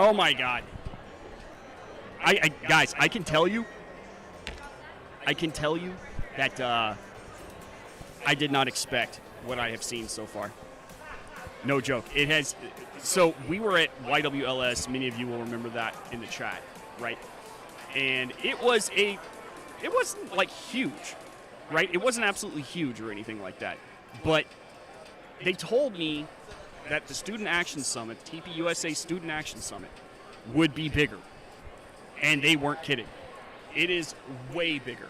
Oh my God. Guys, I can tell you, I can tell you that I did not expect what I have seen so far. No joke. It has. So we were at YWLS. Many of you will remember that in the chat, right? And it wasn't like huge, right? It wasn't absolutely huge or anything like that. But they told me that the Student Action Summit, TPUSA Student Action Summit, would be bigger. And they weren't kidding. It is way bigger.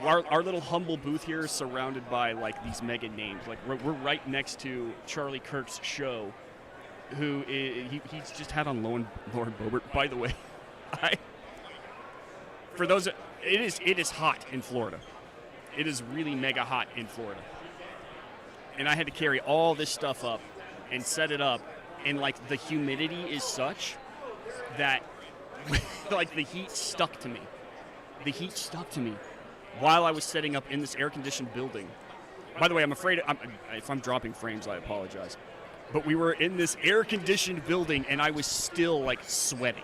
Our little humble booth here is surrounded by like these mega names. Like we're right next to Charlie Kirk's show, who he's just had on Lauren Boebert. By the way, for those, it is hot in Florida. It is really mega hot in Florida. And I had to carry all this stuff up and set it up, and like the humidity is such that like the heat stuck to me. The heat stuck to me while I was setting up in this air-conditioned building. By the way, I'm afraid if I'm dropping frames, I apologize. But we were in this air-conditioned building, and I was still like sweating.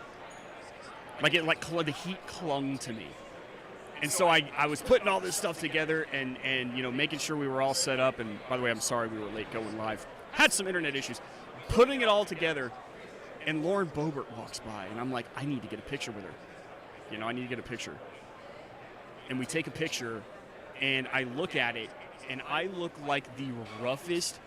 Like it, the heat clung to me. And so I was putting all this stuff together and you know, making sure we were all set up. And by the way, I'm sorry we were late going live. Had some internet issues. Putting it all together, and Lauren Boebert walks by, and I'm like, I need to get a picture with her. You know, I need to get a picture. And we take a picture, and I look at it, and I look like the roughest,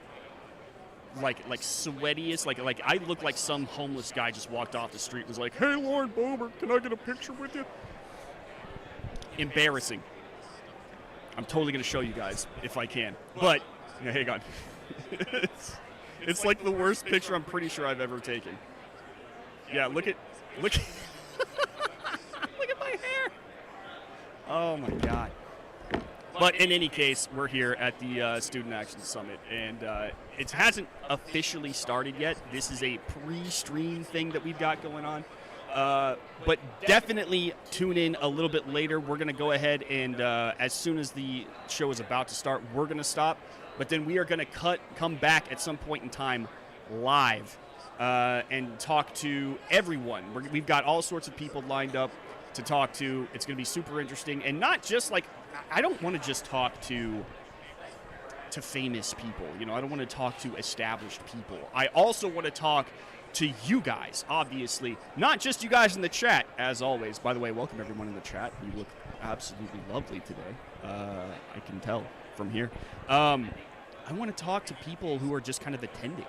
like sweatiest, like I look like some homeless guy just walked off the street and was like, hey, Lauren Boebert, can I get a picture with you? Embarrassing. I'm totally going to show you guys if I can. But, yeah, hang on. It's like the worst picture I'm pretty sure I've ever taken. Yeah, look at look at my hair. Oh my God. But in any case, we're here at the Student Action Summit, and it hasn't officially started yet. This is a pre-stream thing that we've got going on. But definitely tune in a little bit later. We're going to go ahead and as soon as the show is about to start, we're going to stop. But then we are going to come back at some point in time live and talk to everyone. We've got all sorts of people lined up to talk to. It's going to be super interesting. And not just like, I don't want to just talk to famous people. You know, I don't want to talk to established people. I also want to talk to you guys, obviously. Not just you guys in the chat, as always. By the way, welcome everyone in the chat. You look absolutely lovely today. I can tell from here. I want to talk to people who are just kind of attending.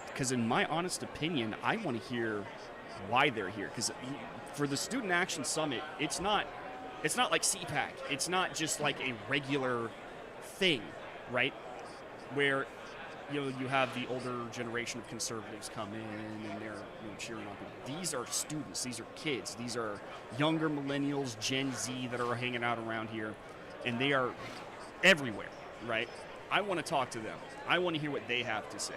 Because in my honest opinion, I want to hear why they're here. Because for the Student Action Summit, it's not like CPAC. It's not just like a regular thing, right? Where you have the older generation of conservatives come in and they're cheering on people. These are students. These are kids. These are younger millennials, Gen Z that are hanging out around here, and they are everywhere, right? I want to talk to them. I want to hear what they have to say.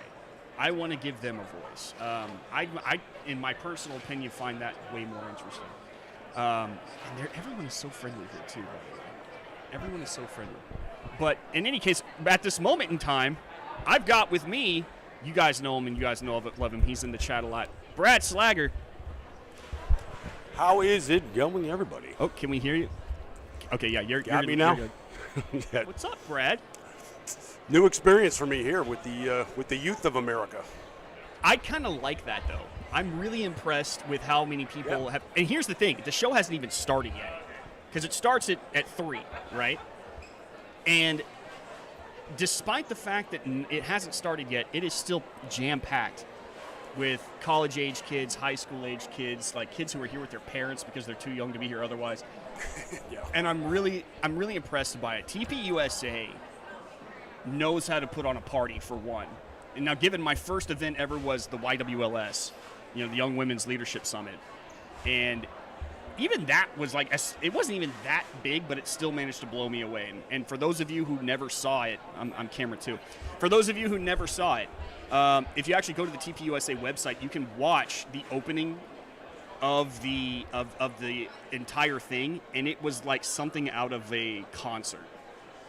I want to give them a voice. I, in my personal opinion, find that way more interesting. And everyone is so friendly here, too, by the way. Everyone is so friendly. But in any case, at this moment in time, I've got with me, you guys know him and you guys love him. He's in the chat a lot. Brad Slagger. How is it going, everybody? Oh, can we hear you? Okay, yeah, you're got me now. Yeah. What's up, Brad? New experience for me here with the youth of America. I kind of like that, though. I'm really impressed with how many people have. And here's the thing: the show hasn't even started yet, because it starts at 3, right? And despite the fact that it hasn't started yet, it is still jam-packed with college-age kids, high school-age kids, like kids who are here with their parents because they're too young to be here otherwise. Yeah. And I'm really impressed by it. TPUSA knows how to put on a party, for one. And now, given my first event ever was the YWLS, the Young Women's Leadership Summit, and even that was like, it wasn't even that big, but it still managed to blow me away. And for those of you who never saw it, I'm camera 2. For those of you who never saw it, if you actually go to the TPUSA website, you can watch the opening of the entire thing, and it was like something out of a concert.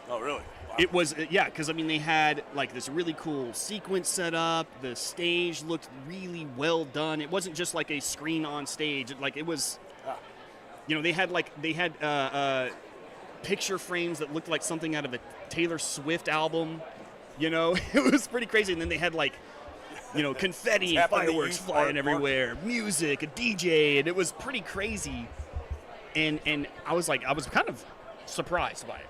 Oh, really? Wow. It was, yeah, because, I mean, they had, like, this really cool sequence set up. The stage looked really well done. It wasn't just, like, a screen on stage. Like, it was, they had picture frames that looked like something out of a Taylor Swift album. It was pretty crazy. And then they had like, confetti and fireworks flying everywhere, music, a DJ, and it was pretty crazy. And I was kind of surprised by it.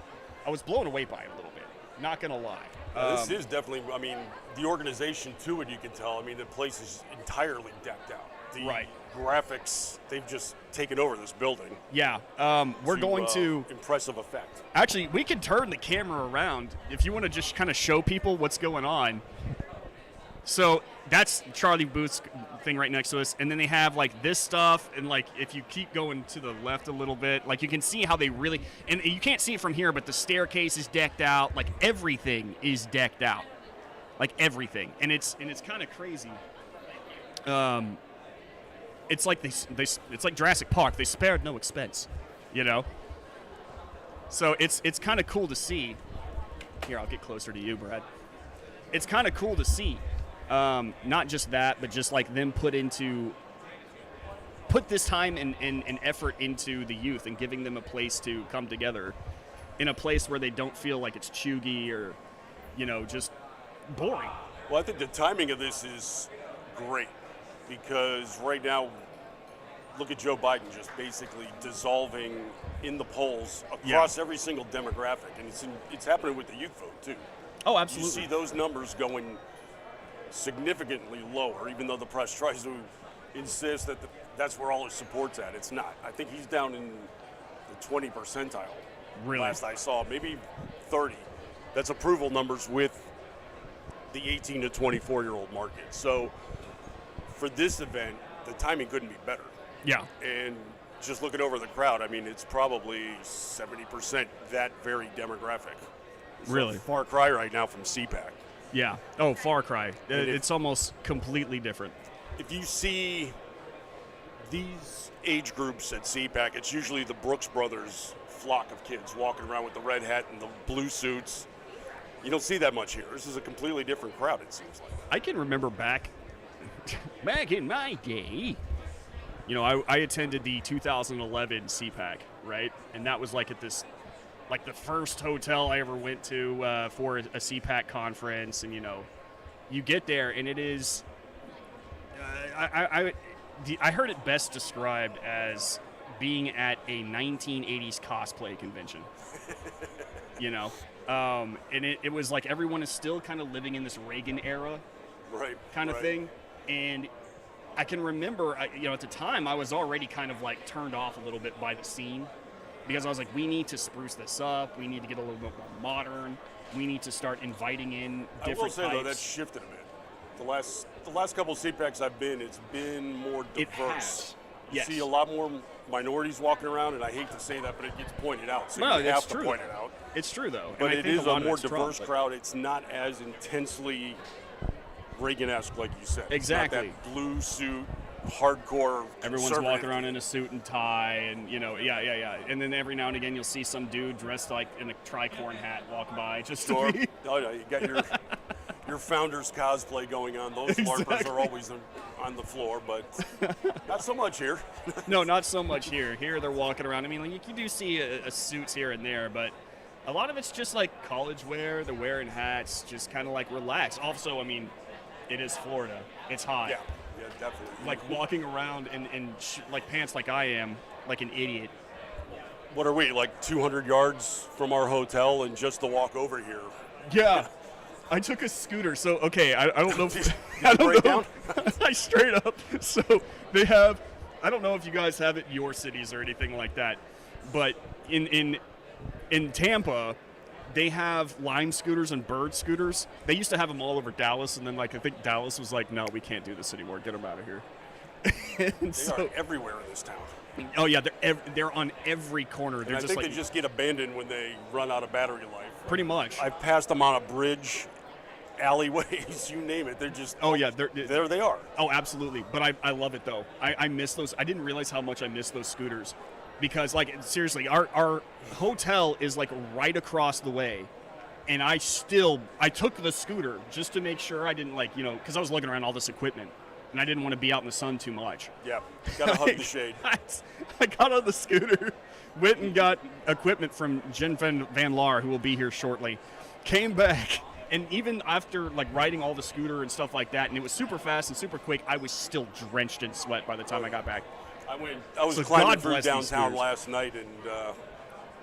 I was blown away by it a little bit. Not gonna lie. This is definitely. I mean, the organization to it, you can tell. I mean, the place is entirely decked out. The graphics, they've just taken over this building. Yeah, we're going to impressive effect. Actually, we can turn the camera around if you want to just kind of show people what's going on. So that's Charlie Booth's thing right next to us, and then they have like this stuff, and like if you keep going to the left a little bit, like you can see how they really, and you can't see it from here, but the staircase is decked out, like everything is decked out, like everything, and it's kind of crazy. It's like it's like Jurassic Park. They spared no expense, So it's kind of cool to see. Here, I'll get closer to you, Brad. It's kind of cool to see. Not just that, but just like them put this time and effort into the youth and giving them a place to come together in a place where they don't feel like it's chuggy or, just boring. Well, I think the timing of this is great because right now, look at Joe Biden just basically dissolving in the polls across every single demographic, and it's happening with the youth vote too. Oh, absolutely. You see those numbers going significantly lower, even though the press tries to insist that that's where all his support's at. It's not. I think he's down in the 20 percentile. Really? Last I saw, maybe 30. That's approval numbers with the 18 to 24-year-old market. So for this event, the timing couldn't be better. Yeah. And just looking over the crowd, I mean, it's probably 70% that very demographic. Really? Far cry right now from CPAC. Yeah. Oh, far cry. It's almost completely different. If you see these age groups at CPAC, it's usually the Brooks Brothers flock of kids walking around with the red hat and the blue suits. You don't see that much here. This is a completely different crowd, it seems like. I can remember back in my day, I attended the 2011 CPAC, right? And that was like at this, like the first hotel I ever went to for a CPAC conference. And, you get there and it is, I heard it best described as being at a 1980s cosplay convention, and it was like everyone is still kind of living in this Reagan era kind of thing. And I can remember, at the time I was already kind of like turned off a little bit by the scene because I was like, we need to spruce this up. We need to get a little bit more modern. We need to start inviting in different I will say, types. though, that's shifted a bit. The last couple of CPACs I've been, it's been more diverse. It has. You see a lot more minorities walking around, and I hate to say that, but it gets pointed out, so you have to point it out. It's true, though. But it is a more diverse Trump, crowd. It's not as intensely Reagan-esque, like you said. Exactly. It's not that blue suit, hardcore. Everyone's walking around in a suit and tie, and And then every now and again, you'll see some dude dressed like in a tricorn hat walk by. Just to be... Oh yeah, you got your Founders cosplay going on. Those LARPers are always on the floor, but not so much here. No, not so much here. Here they're walking around. I mean, like, you do see a suits here and there, but a lot of it's just like college wear. They're wearing hats, just kind of like relaxed. Also, I mean, it is Florida. It's hot. Yeah, definitely. Like walking around in like pants like I am, like an idiot. What are we, like 200 yards from our hotel and just to walk over here? Yeah. I took a scooter, so okay. I don't know if I don't know. I straight up. So they have. I don't know if you guys have it in your cities or anything like that, but in Tampa, they have Lime scooters and Bird scooters. They used to have them all over Dallas, and then I think Dallas was like, no, we can't do this anymore. Get them out of here. They are everywhere in this town. Oh yeah, they're on every corner. I think they just get abandoned when they run out of battery life. Pretty much. I've passed them on a bridge, alleyways, you name it. They're just there they are. Oh, absolutely. But I love it though. I miss those. I didn't realize how much I miss those scooters, because like seriously, our hotel is like right across the way, and I took the scooter just to make sure I didn't because I was looking around all this equipment, and I didn't want to be out in the sun too much. Yeah, gotta hug the shade. I got on the scooter, went and got equipment from Jen Van Laar, who will be here shortly, came back, and even after like riding all the scooter and stuff like that, and it was super fast and super quick, I was still drenched in sweat by the time I got back. I was So climbing God through bless these downtown scooters. last night, and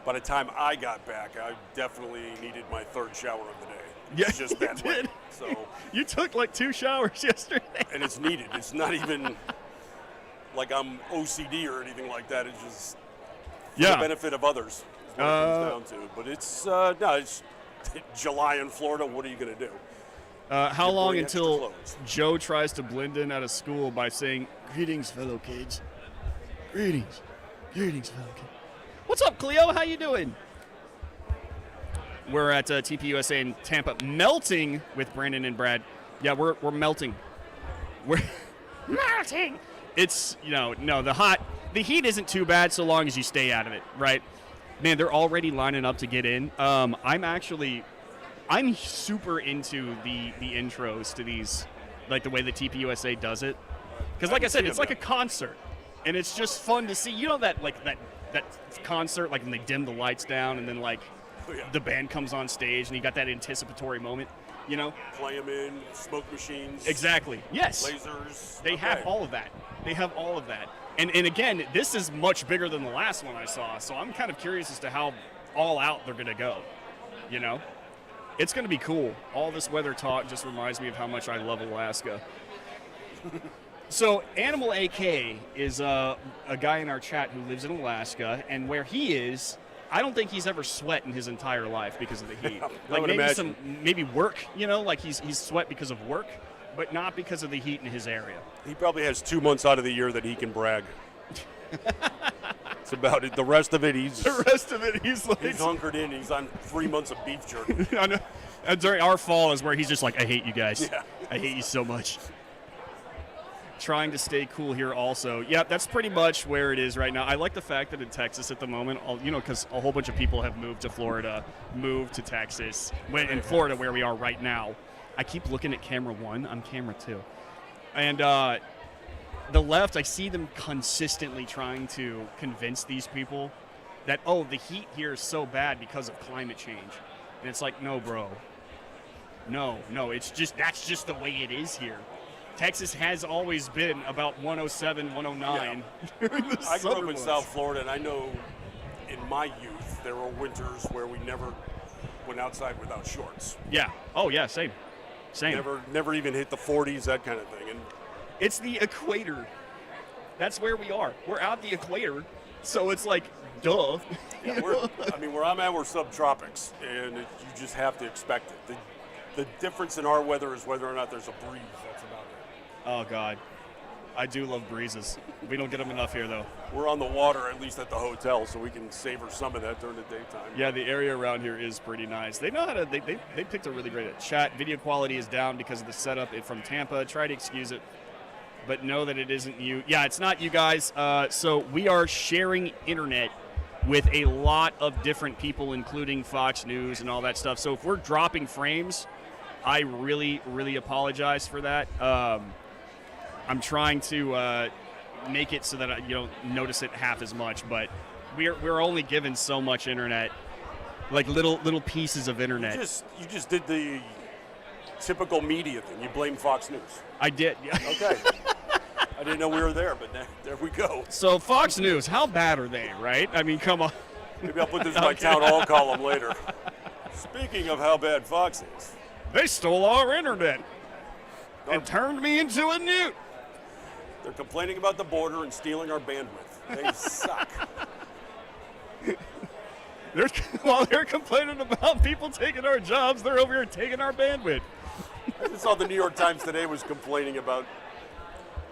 by the time I got back, I definitely needed my third shower of the day. Yeah, It's just you that did. late. So, You took like 2 showers yesterday. and it's needed. It's not even like I'm OCD or anything like that. It's just for the benefit of others is what it comes down to. But it's it's July in Florida. What are you going to do? How You long bring extra until clothes. Joe tries to blend in at a school by saying, "Greetings, fellow kids. Greetings. Greetings, fellow kids." What's up, Cleo? How you doing? We're at TPUSA in Tampa, melting with Brandon and Brad. Yeah, we're melting. We're melting. It's, no, the heat isn't too bad so long as you stay out of it, right? Man, they're already lining up to get in. I'm super into the intros to these, like the way the TPUSA does it. Because like I said, it's like a concert. And it's just fun to see. You know that concert, like when they dim the lights down and then like the band comes on stage and you got that anticipatory moment, you know? Play them in, smoke machines. Exactly. Yes. Lasers. They have all of that. They have all of that. And again, this is much bigger than the last one I saw, so I'm kind of curious as to how all out they're going to go, you know? It's going to be cool. All this weather talk just reminds me of how much I love Alaska. So Animal AK is a guy in our chat who lives in Alaska, and where he is, I don't think he's ever sweat in his entire life because of the heat. I would imagine. Maybe work, you know, like he's sweat because of work, but not because of the heat in his area. He probably has 2 months out of the year that he can brag. That's about it. The rest of it, he's He's hunkered in. He's on 3 months of beef jerky. I know. And during our fall is where he's just like, I hate you guys. Yeah. I hate you so much. Trying to stay cool here also. Yeah, that's pretty much where it is right now. I like the fact that in Texas at the moment, because a whole bunch of people have moved to Florida, moved to Texas. When in Florida, where we are right now, I keep looking at camera 1. I'm camera 2. And the left, I see them consistently trying to convince these people that, the heat here is so bad because of climate change. And it's like, no, bro. No, that's just the way it is here. Texas has always been about 107, 109. Yeah. I grew up in South Florida, and I know in my youth there were winters where we never went outside without shorts. Yeah. Oh, yeah, same. Never even hit the 40s, that kind of thing. And it's the equator. That's where we are. We're out the equator, so it's like, duh. yeah, where I'm at, we're subtropics, and you just have to expect it. The difference in our weather is whether or not there's a breeze. That's about it. Oh, God. I do love breezes. We don't get them enough here, though. We're on the water, at least at the hotel, so we can savor some of that during the daytime. Yeah, the area around here is pretty nice. They know how to, they picked a really great chat. Video quality is down because of the setup from Tampa. Try to excuse it, but know that it isn't you. Yeah, it's not you guys. So we are sharing internet with a lot of different people, including Fox News and all that stuff. So if we're dropping frames, I really, really apologize for that. I'm trying to make it so that you don't notice it half as much, but we're only given so much internet, like little pieces of internet. You just did the typical media thing. You blame Fox News. I did. Yeah. Okay. I didn't know we were there, but there we go. So Fox News, how bad are they, right? I mean, come on. Maybe I'll put this in my town hall column later. Speaking of how bad Fox is. They stole our internet and turned me into a newt. They're complaining about the border and stealing our bandwidth. They suck. While they're complaining about people taking our jobs, they're over here taking our bandwidth. I just saw the New York Times today was complaining about,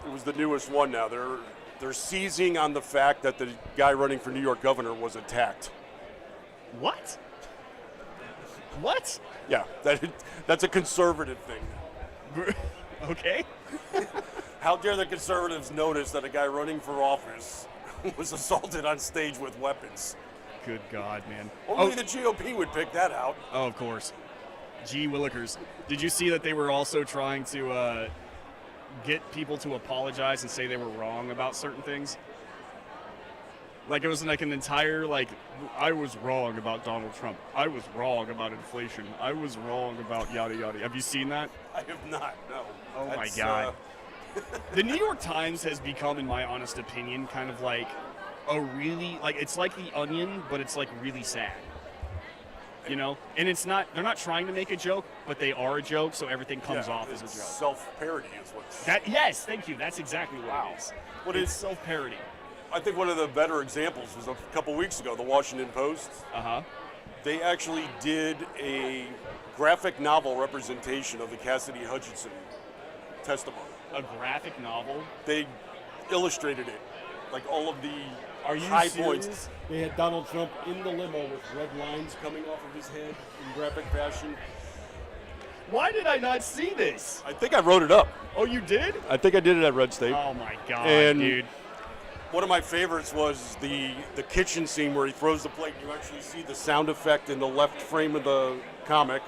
it was the newest one now, they're seizing on the fact that the guy running for New York governor was attacked. What? What? Yeah, that's a conservative thing. Okay. How dare the conservatives notice that a guy running for office was assaulted on stage with weapons? Good God, man. Only the GOP would pick that out. Oh, of course. Gee Willikers. Did you see that they were also trying to get people to apologize and say they were wrong about certain things. Like it was like an entire like, I was wrong about Donald Trump. I was wrong about inflation. I was wrong about yada yada. Have you seen that? I have not. No. Oh my That's, God. The New York Times has become, in my honest opinion, kind of like a really like it's like The Onion, but it's like really sad. You know, and it's not. They're not trying to make a joke, but they are a joke, so everything comes off as a joke. Self-parody is what's. That yes, thank you. That's exactly what Wow. it is. What It's is- self-parody? I think one of the better examples was a couple weeks ago, the Washington Post. They actually did a graphic novel representation of the Cassidy Hutchinson testimony. A graphic novel. They illustrated it, like all of the Are you high serious? points. They had Donald Trump in the limo with red lines coming off of his head in graphic fashion. Why did I not see this? I think I wrote it up. Oh, you did? I think I did it at Red State. Oh my God, And- dude. One of my favorites was the kitchen scene where he throws the plate. You actually see the sound effect in the left frame of the comic.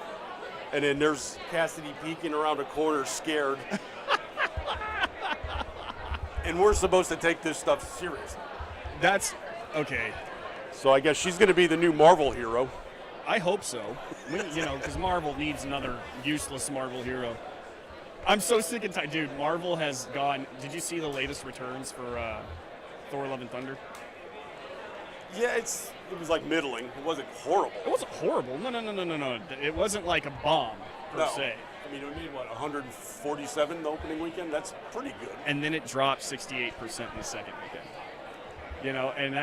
And then there's Cassidy peeking around a corner scared. And we're supposed to take this stuff seriously. That's okay. So I guess she's going to be the new Marvel hero. I hope so. You know, because Marvel needs another useless Marvel hero. I'm so sick and tired, dude. Marvel has gone. Did you see the latest returns for Thor: Love and Thunder? Yeah, it was like middling. It wasn't horrible. It wasn't horrible. No. It wasn't like a bomb per se. I mean, it made, 147 the opening weekend? That's pretty good. And then it dropped 68% in the second weekend. You know, and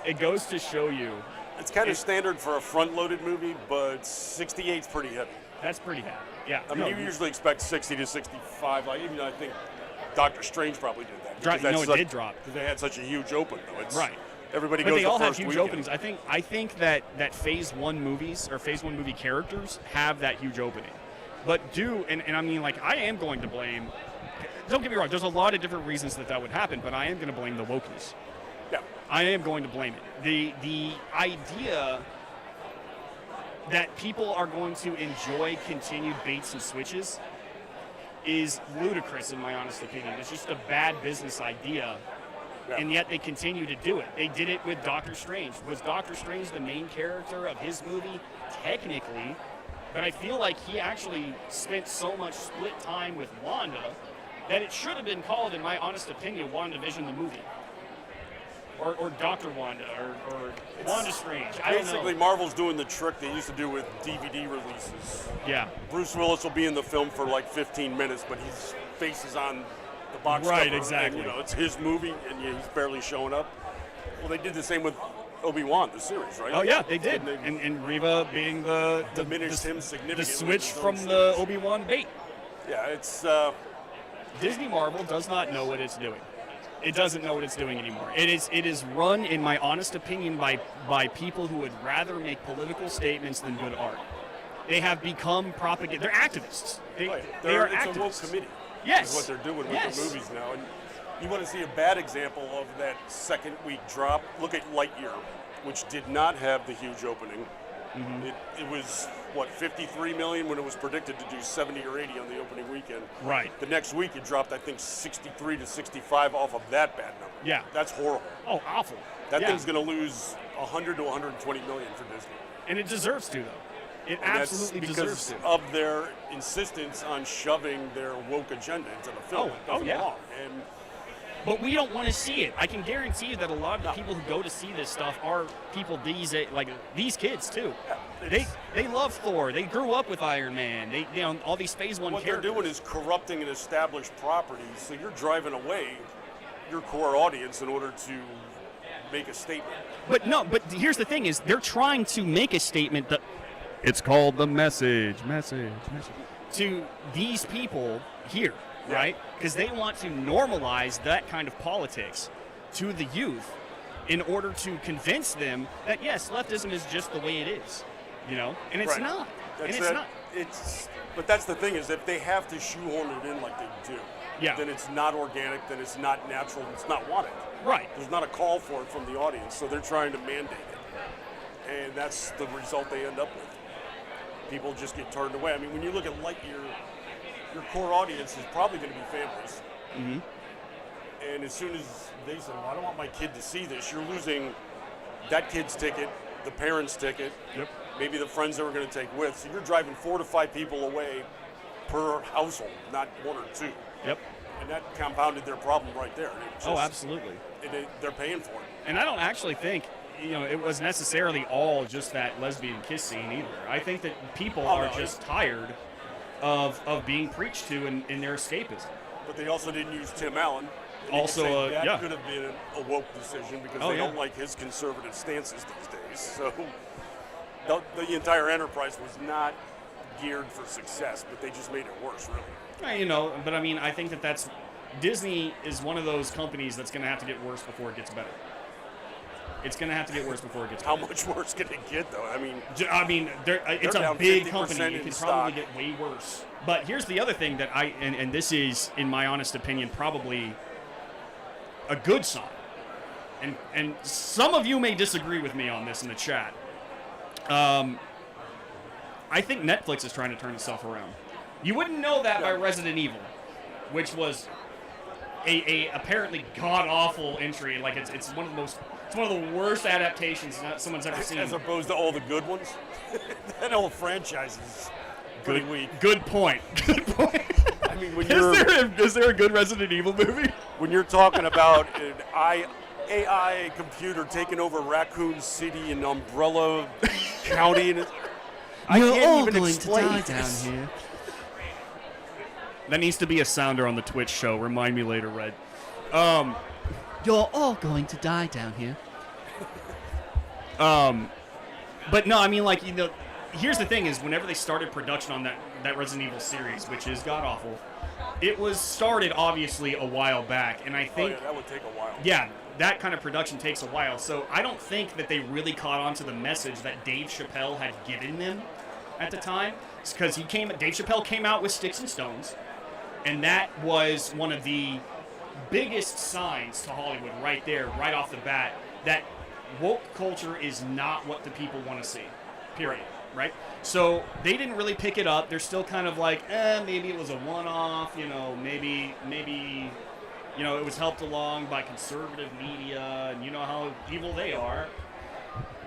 it goes to show you. It's kind of standard for a front-loaded movie, but 68's pretty heavy. That's pretty heavy. Yeah. I mean, you usually expect 60 to 65. Like, even though I think Doctor Strange probably did that. It did drop. Because they had such a huge open, though. It's, right. Everybody but goes they the all have first huge weekend. openings. I think that Phase 1 movies or Phase 1 movie characters have that huge opening. But and I mean, like, I am going to blame, don't get me wrong, there's a lot of different reasons that would happen, but I am going to blame the wokeness. Yeah. I am going to blame it. The idea that people are going to enjoy continued baits and switches is ludicrous, in my honest opinion. It's just a bad business idea. Yeah. And yet they continue to do it. They did it with Doctor Strange. Was Doctor Strange the main character of his movie? Technically. But I feel like he actually spent so much split time with Wanda that it should have been called, in my honest opinion, WandaVision the movie. Or Dr. Wanda, or Wanda Strange. I don't know. Basically, Marvel's doing the trick they used to do with DVD releases. Yeah. Bruce Willis will be in the film for like 15 minutes, but his face is on the box Right, cover, exactly. And, it's his movie, and he's barely showing up. Well, they did the same with Obi-Wan, the series, right? Oh, yeah, they did. And they And Reva being the diminished him significantly. the switch in from his own the series. Obi-Wan bait. Yeah, it's... Disney Marvel does not know what it's doing. It doesn't know what it's doing anymore. It is run, in my honest opinion, by people who would rather make political statements than good art. They have become propaganda. They're activists. They are it's activists. a woke committee. Yes. Is what they're doing with Yes. the movies now. And you want to see a bad example of that second week drop? Look at Lightyear, which did not have the huge opening. Mm-hmm. It was, 53 million when it was predicted to do 70 or 80 on the opening weekend. Right. The next week it dropped, I think, 63 to 65 off of that bad number. Yeah. That's horrible. Oh, awful. That Yeah. thing's going to lose 100 to 120 million for Disney. And it deserves to, though. It And absolutely that's deserves because to. of their insistence on shoving their woke agenda into the film. It doesn't yeah. belong. And But we don't want to see it. I can guarantee you that a lot of the people who go to see this stuff are people these kids too. They love Thor. They grew up with Iron Man. All these Phase 1 what characters. they're doing is corrupting an established property, so you're driving away your core audience in order to make a statement. But here's the thing: is they're trying to make a statement that it's called the message to these people here, Yeah. right? Because they want to normalize that kind of politics to the youth in order to convince them that yes, leftism is just the way it is, and it's Right. not. That's and it's it. not. But that's the thing is if they have to shoehorn it in like they do, Yeah. then it's not organic, then it's not natural, it's not wanted. Right. There's not a call for it from the audience, so they're trying to mandate it. And that's the result they end up with. People just get turned away. I mean, when you look at Lightyear, your core audience is probably going to be families. Mm-hmm. And as soon as they say, well, I don't want my kid to see this, you're losing that kid's ticket, the parents' ticket, Yep. maybe the friends that we're going to take with. So you're driving 4 to 5 people away per household, not 1 or 2. Yep. And that compounded their problem right there. Oh, absolutely. They're paying for it. And I don't actually think, it was necessarily all just that lesbian kiss scene either. I think that people are just tired of being preached to in their escapism. But they also didn't use Tim Allen. And Also, you could say that yeah. could have been a woke decision because they don't like his conservative stances these days. So the entire enterprise was not geared for success, but they just made it worse, really. But I mean, I think that's Disney is one of those companies that's going to have to get worse before it gets better. It's going to have to get worse before it gets better. How much worse can it get, though? It's a down big 50% company. It in can stock. probably get way worse. But here's the other thing that and this is, in my honest opinion, probably a good sign. And some of you may disagree with me on this in the chat. I think Netflix is trying to turn itself around. You wouldn't know that by Resident Evil, which was a apparently god-awful entry. Like it's one of the worst adaptations someone's ever seen. As opposed to all the good ones. That whole franchise is pretty weak. Good point. Good point. I mean, Is there a good Resident Evil movie? when you're talking about an AI computer taking over Raccoon City and Umbrella County, and I can't even explain this. Here. That needs to be a sounder on the Twitch show. Remind me later, Red. You're all going to die down here. But no, I mean, here's the thing is whenever they started production on that Resident Evil series, which is god-awful, it was started, obviously, a while back, and I think... that would take a while. Yeah, that kind of production takes a while, so I don't think that they really caught on to the message that Dave Chappelle had given them at the time, because Dave Chappelle came out with Sticks and Stones, and that was one of the biggest signs to Hollywood right there, right off the bat, that woke culture is not what the people want to see, period, right? So they didn't really pick it up. They're still kind of like, maybe it was a one-off, maybe it was helped along by conservative media, and you know how evil they are.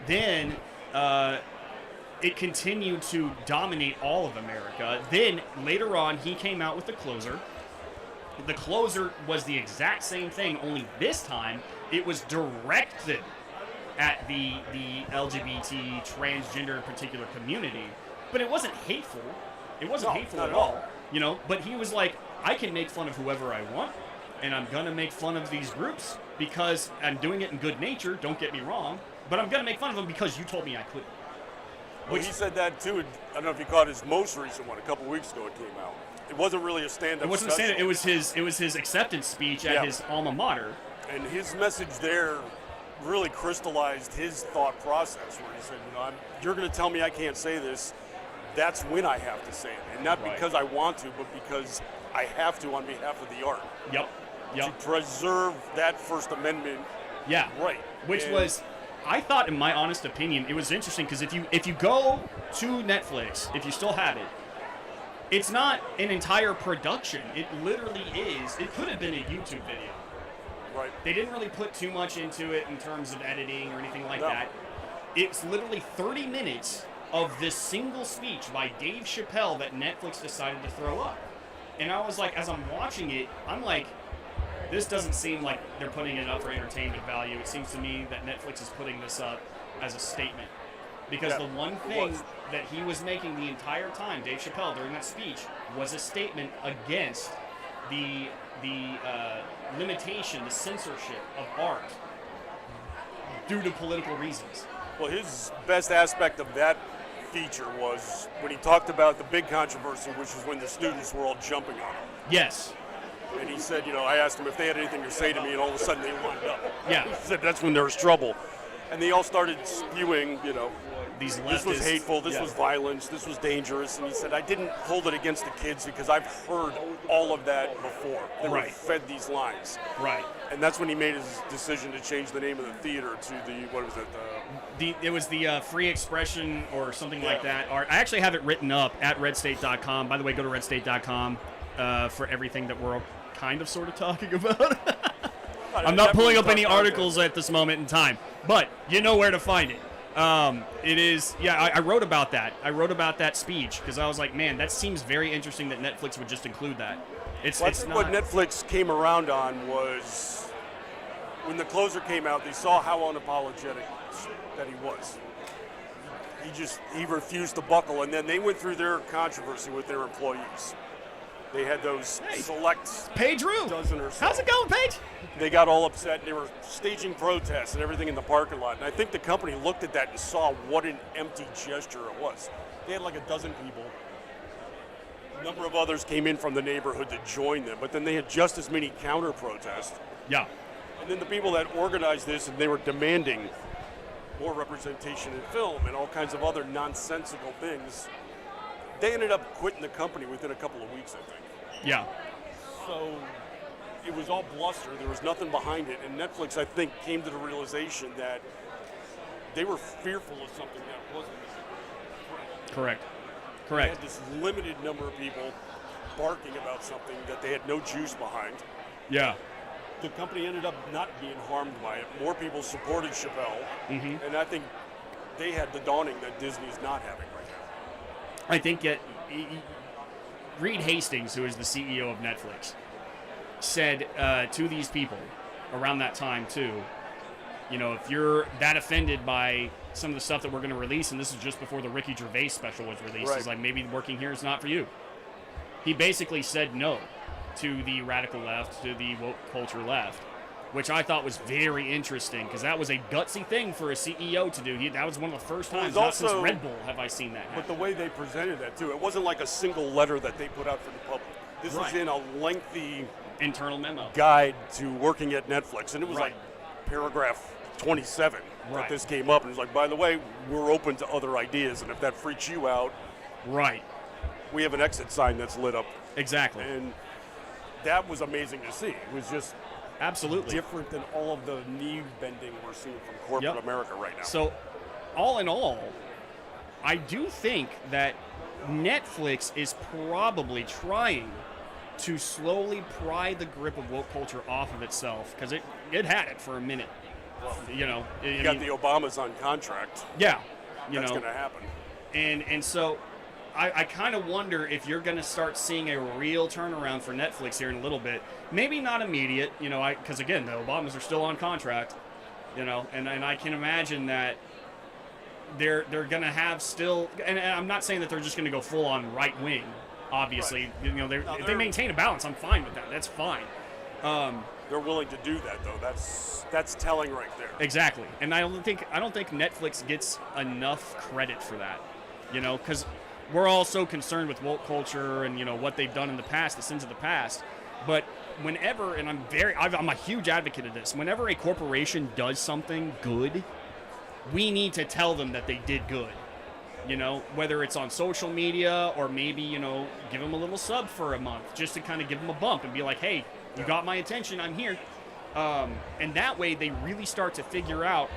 Then it continued to dominate all of America. Then later on, he came out with The Closer. The Closer was the exact same thing, only this time it was directed at the LGBT, transgender, particular community. But it wasn't hateful. It wasn't hateful at all. But he was like, I can make fun of whoever I want, and I'm going to make fun of these groups because I'm doing it in good nature, don't get me wrong, but I'm going to make fun of them because you told me I couldn't. Well, he said that too. I don't know if you caught his most recent one. A couple weeks ago it came out. It wasn't really a stand-up. It wasn't a stand-up. It was his acceptance speech at his alma mater. And his message there really crystallized his thought process, where he said, you're going to tell me I can't say this. That's when I have to say it, and not because I want to, but because I have to on behalf of the art. Yep. To preserve that First Amendment. Yeah. Right. Which was, I thought, in my honest opinion, it was interesting because if you go to Netflix, if you still have it, it's not an entire production. It literally is. It could have been a YouTube video. Right. They didn't really put too much into it in terms of editing or anything like that. It's literally 30 minutes of this single speech by Dave Chappelle that Netflix decided to throw up. And I was like, as I'm watching it, I'm like, this doesn't seem like they're putting it up for entertainment value. It seems to me that Netflix is putting this up as a statement. Because the one thing that he was making the entire time, Dave Chappelle, during that speech, was a statement against the limitation, the censorship of art due to political reasons. Well, his best aspect of that feature was when he talked about the big controversy, which was when the students were all jumping on him. Yes. And he said, I asked them if they had anything to say to me, and all of a sudden they lined up. Yeah. He said that's when there was trouble. And they all started spewing, these leftist, this was hateful, this was violence, this was dangerous. And he said, I didn't hold it against the kids because I've heard all of that before. They were fed these lines. Right. And that's when he made his decision to change the name of the theater to it was the Free Expression or something like that. Or I actually have it written up at redstate.com. By the way, go to redstate.com. for everything that we're kind of sort of talking about. I'm not pulling up any articles at this moment in time, but you know where to find it. It is, I wrote about that. I wrote about that speech because I was like, man, that seems very interesting that Netflix would just include that. I think what Netflix came around on was when the closer came out, they saw how unapologetic that he was. He refused to buckle, and then they went through their controversy with their employees. They had those select Paige Rue. dozen or so. How's it going, Paige? They got all upset, and they were staging protests and everything in the parking lot. And I think the company looked at that and saw what an empty gesture it was. They had like a dozen people. A number of others came in from the neighborhood to join them, but then they had just as many counter protests. Yeah. And then the people that organized this, and they were demanding more representation in film and all kinds of other nonsensical things, they ended up quitting the company within a couple of weeks, I think. Yeah. So it was all bluster. There was nothing behind it. And Netflix, I think, came to the realization that they were fearful of something that wasn't. Correct. They had this limited number of people barking about something that they had no juice behind. Yeah. The company ended up not being harmed by it. More people supported Chappelle. Mm-hmm. And I think they had the dawning that Disney's not having right now. I think Reed Hastings, who is the CEO of Netflix, said to these people around that time too, you know, if you're that offended by some of the stuff that we're going to release, and this is just before the Ricky Gervais special was released, right. It's like, maybe working here is not for you. He basically said no to the radical left, to the woke culture left, which I thought was very interesting because that was a gutsy thing for a CEO to do. That was one of the first times, not since Red Bull, have I seen that happen. But the way they presented that too, it wasn't like a single letter that they put out for the public. This was in a lengthy internal memo guide to working at Netflix, and it was Right. like paragraph 27 Right. that this came up, and it was like, by the way, we're open to other ideas, and if that freaks you out, Right. we have an exit sign that's lit up. Exactly. And that was amazing to see. It was just Absolutely different than all of the knee bending we're seeing from corporate America right now. So, all in all, I do think that Netflix is probably trying to slowly pry the grip of woke culture off of itself because it had it for a minute. Well, you know, you got the Obamas on contract. Yeah, That's going to happen. And so I kind of wonder if you're going to start seeing a real turnaround for Netflix here in a little bit. Maybe not immediate, you know, because again, the Obamas are still on contract, you know, and I can imagine that they're going to have still, and I'm not saying that they're just going to go full on right wing. Obviously, Right. you know, if they maintain a balance, I'm fine with that. That's fine. They're willing to do that, though. That's telling right there. Exactly, and I don't think Netflix gets enough credit for that, you know, because we're all so concerned with woke culture and, you know, what they've done in the past, the sins of the past. But whenever, and I'm a huge advocate of this, whenever a corporation does something good, we need to tell them that they did good. You know, whether it's on social media or maybe, you know, give them a little sub for a month just to kind of give them a bump and be like, hey, you got my attention, I'm here. And that way they really start to figure out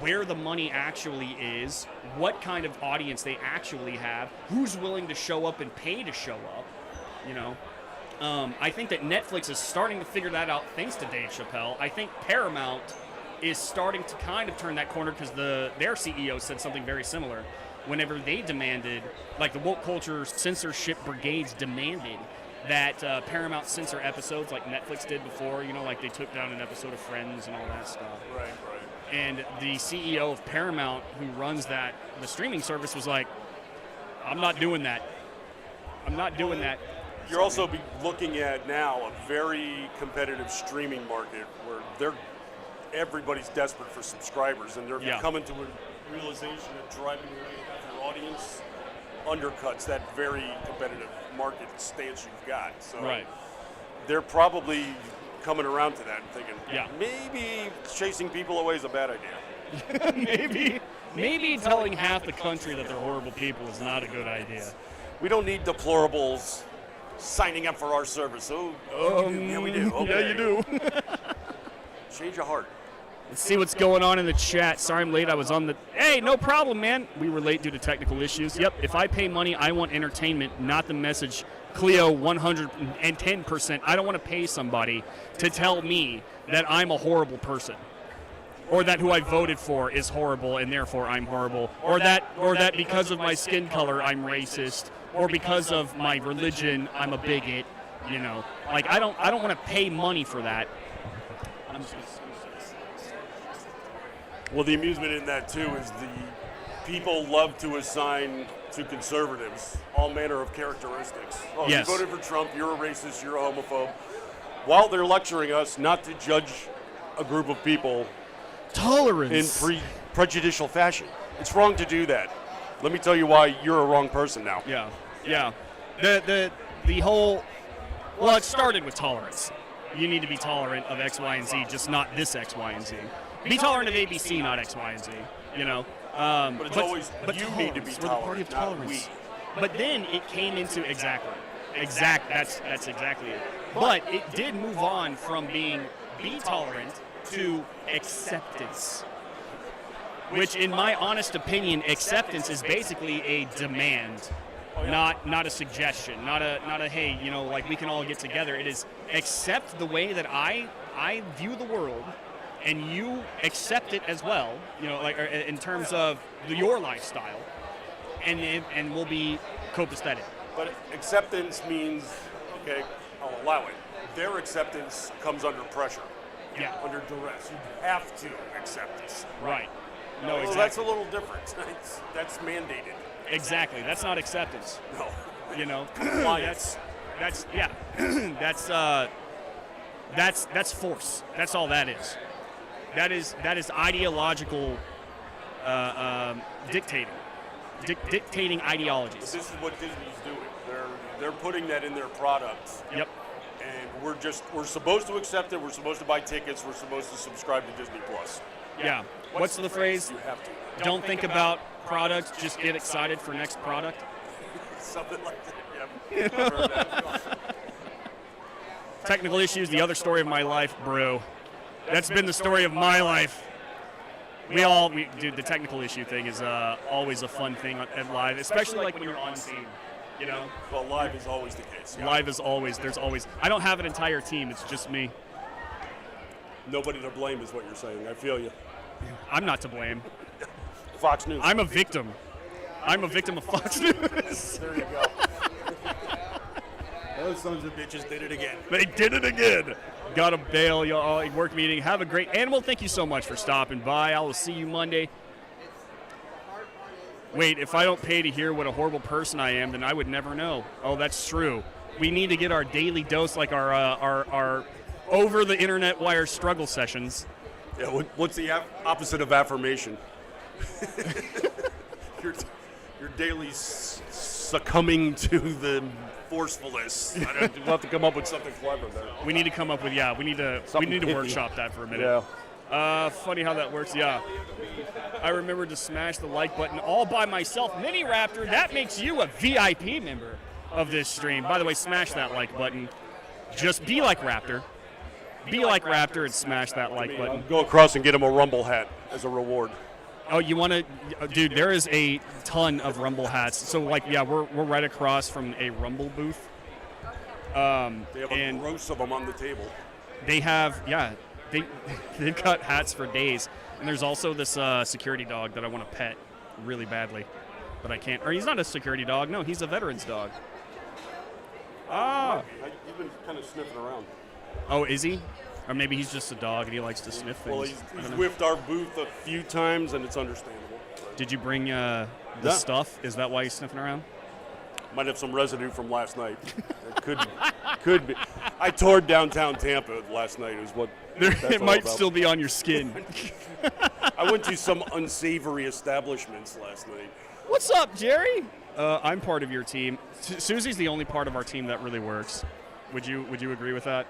where the money actually is, what kind of audience they actually have, who's willing to show up and pay to show up, you know. I think that Netflix is starting to figure that out thanks to Dave Chappelle. I think Paramount is starting to kind of turn that corner because their CEO said something very similar. Whenever they demanded, like the woke culture censorship brigades demanded that Paramount censor episodes like Netflix did before, you know, like they took down an episode of Friends and all that stuff. Right. And the CEO of Paramount, who runs the streaming service, was like, I'm not doing that. I'm not doing that. You're also looking at now a very competitive streaming market where everybody's desperate for subscribers, and they're coming to a realization that driving away your audience undercuts that very competitive market stance you've got. So they're probably coming around to that and thinking, maybe chasing people away is a bad idea. maybe telling half the country that they're horrible people is not a good idea. We don't need deplorables signing up for our service. Yeah, we do. Okay. Yeah, you do. Change of heart. Let's see what's going on in the chat. Sorry I'm late. I was on the... Hey, no problem, man. We were late due to technical issues. Yep, if I pay money, I want entertainment, not the message. Cleo, 110%. I don't want to pay somebody to tell me that I'm a horrible person, or that who I voted for is horrible and therefore I'm horrible, or that because of my skin color I'm racist, or because of my religion I'm a bigot. You know, like I don't want to pay money for that. I'm just gonna... Well, the amusement in that, too, is the people love to assign to conservatives all manner of characteristics. Oh, yes. You voted for Trump, you're a racist, you're a homophobe. While they're lecturing us not to judge a group of people Tolerance. in prejudicial fashion. It's wrong to do that. Let me tell you why you're a wrong person now. Yeah, yeah. The whole... Well, it started with tolerance. You need to be tolerant of X, Y, and Z, just not this X, Y, and Z. Be tolerant of ABC, not X, Y, and Z. You know. But it's always you need to be tolerance. We're the party tolerant, of not tolerance. we. But then it came into that's exactly it. But it did move on from being be tolerant to acceptance. Which, in my honest opinion, acceptance is basically a demand. Not a suggestion, not a hey, you know, like we can all get together. It is accept the way that I view the world, and you accept it as well. You know, like in terms of your lifestyle, and we'll be copacetic. But acceptance means, okay, I'll allow it. Their acceptance comes under pressure. Yeah. Under duress. You have to accept this. Right. No, Well, exactly. that's a little different. That's mandated. Exactly. That's not acceptance. No. You know. Compliance. That's yeah. that's force. That's all that is. That is ideological dictating. Dictating ideologies. But this is what Disney's doing. They're putting that in their products. Yep. And we're supposed to accept it. We're supposed to buy tickets. We're supposed to subscribe to Disney Plus. Yeah. What's the phrase? You have to. Don't think about products, just get excited for next product. Something like that. Yeah. I've heard that. Technical issues, the other story of my life, bro. That's been the story of my life. Dude, the technical issue thing is always a fun thing at live, especially like when you're on scene. You know? Well, live is always the case. Yeah. Live is always, I don't have an entire team, it's just me. Nobody to blame is what you're saying. I feel you. I'm not to blame. Fox News. I'm a victim. I'm a victim of Fox News. There you go. Those sons of bitches did it again. They did it again. Got to bail, y'all. Work meeting. Have a great Animal. Thank you so much for stopping by. I will see you Monday. Wait, if I don't pay to hear what a horrible person I am, then I would never know. Oh, that's true. We need to get our daily dose, like our over the internet wire struggle sessions. Yeah. What's the opposite of affirmation? your daily succumbing to the forcefulness. We'll have to come up with something clever there. We need to come up with we need to workshop that for a minute. Yeah. Funny how that works. Yeah. I remembered to smash the like button all by myself. Mini Raptor, that makes you a VIP member of this stream. By the way, smash that like button. Just be like Raptor. Be like Raptor and smash that like button. Go across and get him a Rumble hat as a reward. Oh, you want to, dude? There is a ton of Rumble hats. So, like, yeah, we're right across from a Rumble booth. They have a gross of them on the table. They have, yeah, they've got hats for days. And there's also this security dog that I want to pet really badly, but I can't. Or he's not a security dog. No, he's a veteran's dog. He's been kind of sniffing around. Oh, is he? Or maybe he's just a dog and he likes to sniff things. Well, he's whiffed our booth a few times, and it's understandable. Did you bring the stuff? Is that why he's sniffing around? Might have some residue from last night. It could be. I toured downtown Tampa last night. Is what It might still be on your skin. I went to some unsavory establishments last night. What's up, Jerry? I'm part of your team. Susie's the only part of our team that really works. Would you agree with that?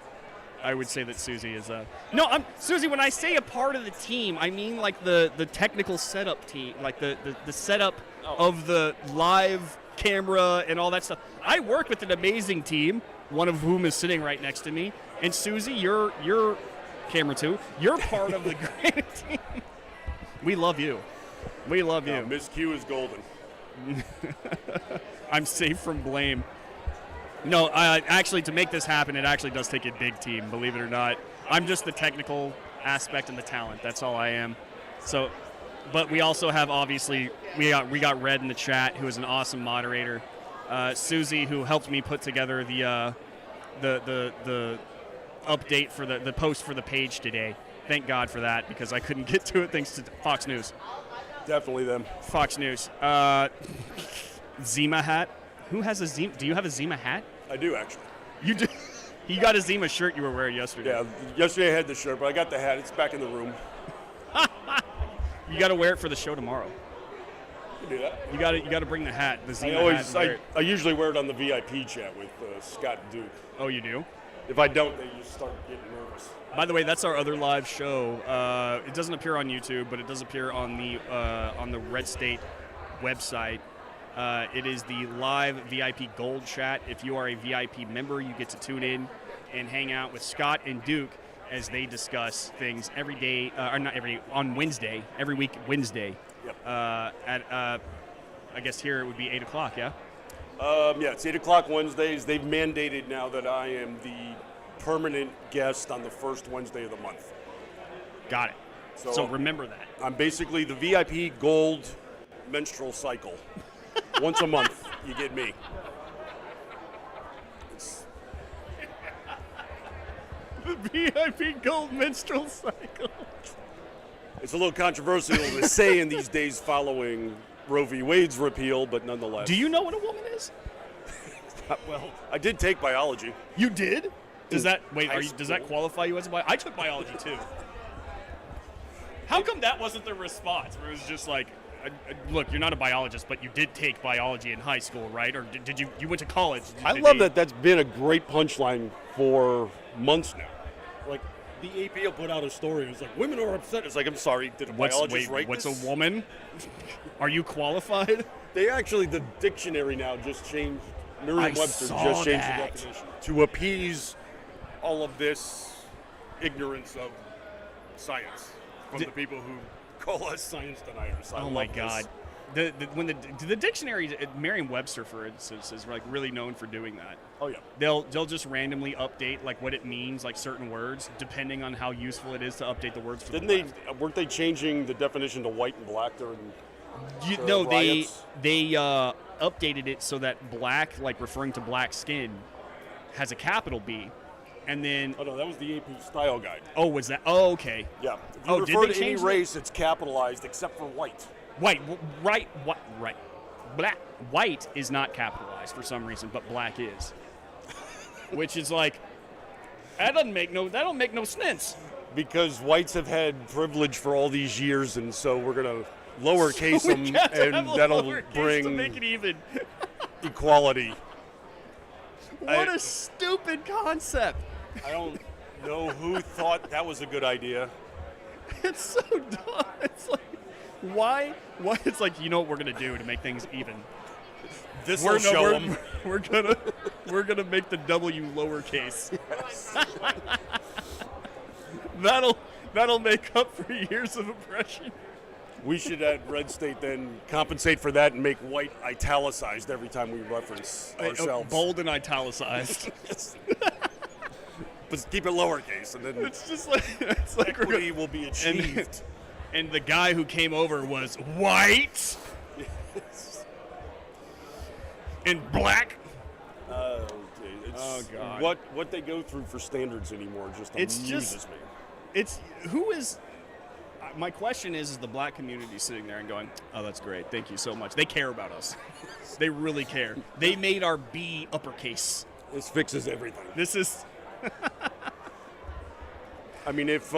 I would say that Susie is No, Susie, when I say a part of the team, I mean like the technical setup team, like the setup of the live camera and all that stuff. I work with an amazing team, one of whom is sitting right next to me. And Susie, you're camera 2. You're part of the great team. We love you. We love you. Miss Q is golden. I'm safe from blame. No, actually, to make this happen, it actually does take a big team, believe it or not. I'm just the technical aspect and the talent. That's all I am. So, but we also have, obviously, we got Red in the chat, who is an awesome moderator. Susie, who helped me put together the update for the post for the page today. Thank God for that, because I couldn't get to it thanks to Fox News. Definitely them. Fox News. Zima hat. Who has a Zima? Do you have a Zima hat? I do, actually. You do. You got a Zima shirt you were wearing yesterday. Yeah, yesterday I had the shirt, but I got the hat. It's back in the room. You got to wear it for the show tomorrow. You can do that. You got to bring the hat, the Zima hat. And wear it. I usually wear it on the VIP chat with Scott and Duke. Oh, you do? If I don't, they just start getting nervous. By the way, that's our other live show. It doesn't appear on YouTube, but it does appear on the Red State website. It is the live VIP Gold Chat. If you are a VIP member, you get to tune in and hang out with Scott and Duke as they discuss things every day, or not every day, on Wednesday, every week Wednesday. Yep. I guess here it would be 8 o'clock, yeah? Yeah, it's 8 o'clock Wednesdays. They've mandated now that I am the permanent guest on the first Wednesday of the month. Got it. So remember that. I'm basically the VIP Gold menstrual cycle. Once a month, you get me. The VIP Gold Menstrual Cycle. It's a little controversial to say in these days following Roe v. Wade's repeal, but nonetheless. Do you know what a woman is? Well, I did take biology. You did? Does that does that school. qualify you as a I took biology too. How come that wasn't the response? Where it was just like, look, you're not a biologist, but you did take biology in high school, right? Or did you went to college? I love that that's been a great punchline for months now. Like, the AP will put out a story. It was like, women are upset. It's like, I'm sorry, did a biologist write what's this? a woman? Are you qualified? They actually, the dictionary now just changed, Merriam-Webster saw just changed that. the definition to appease all of this ignorance of science from the people who call us science deniers. I Oh my love God. this. The dictionary, Merriam-Webster, for instance, is like really known for doing that. Oh yeah. They'll just randomly update like what it means, like certain words, depending on how useful it is to update the words. For Weren't they changing the definition to white and black during No, riots? they updated it so that black, like referring to black skin, has a capital B, and then Oh no, that was the AP style guide. was that? Oh, okay. Yeah. If you Oh, did refer they to any change it? race, it's capitalized except for white. Right. Black. White is not capitalized for some reason, but black is, which is like that don't make no sense. Because whites have had privilege for all these years, and so we're gonna lowercase So we them, have to and have a that'll lowercase bring to make it even. equality. What a stupid concept! I don't know who thought that was a good idea. It's so dumb. It's like, why? It's like, you know what we're gonna do to make things even? This will show them. We're gonna make the W lowercase. That'll make up for years of oppression. We should at Red State then compensate for that and make white italicized every time we reference ourselves. Bold and italicized. But keep it lowercase, and then It's just like we're equity will be achieved. And the guy who came over was white and black. Okay. Oh, God. What they go through for standards anymore just It's amuses just- me. It's who is. My question is the black community sitting there and going, "Oh, that's great, thank you so much." They care about us. They really care. They made our B uppercase. This fixes everything. This is. I mean, if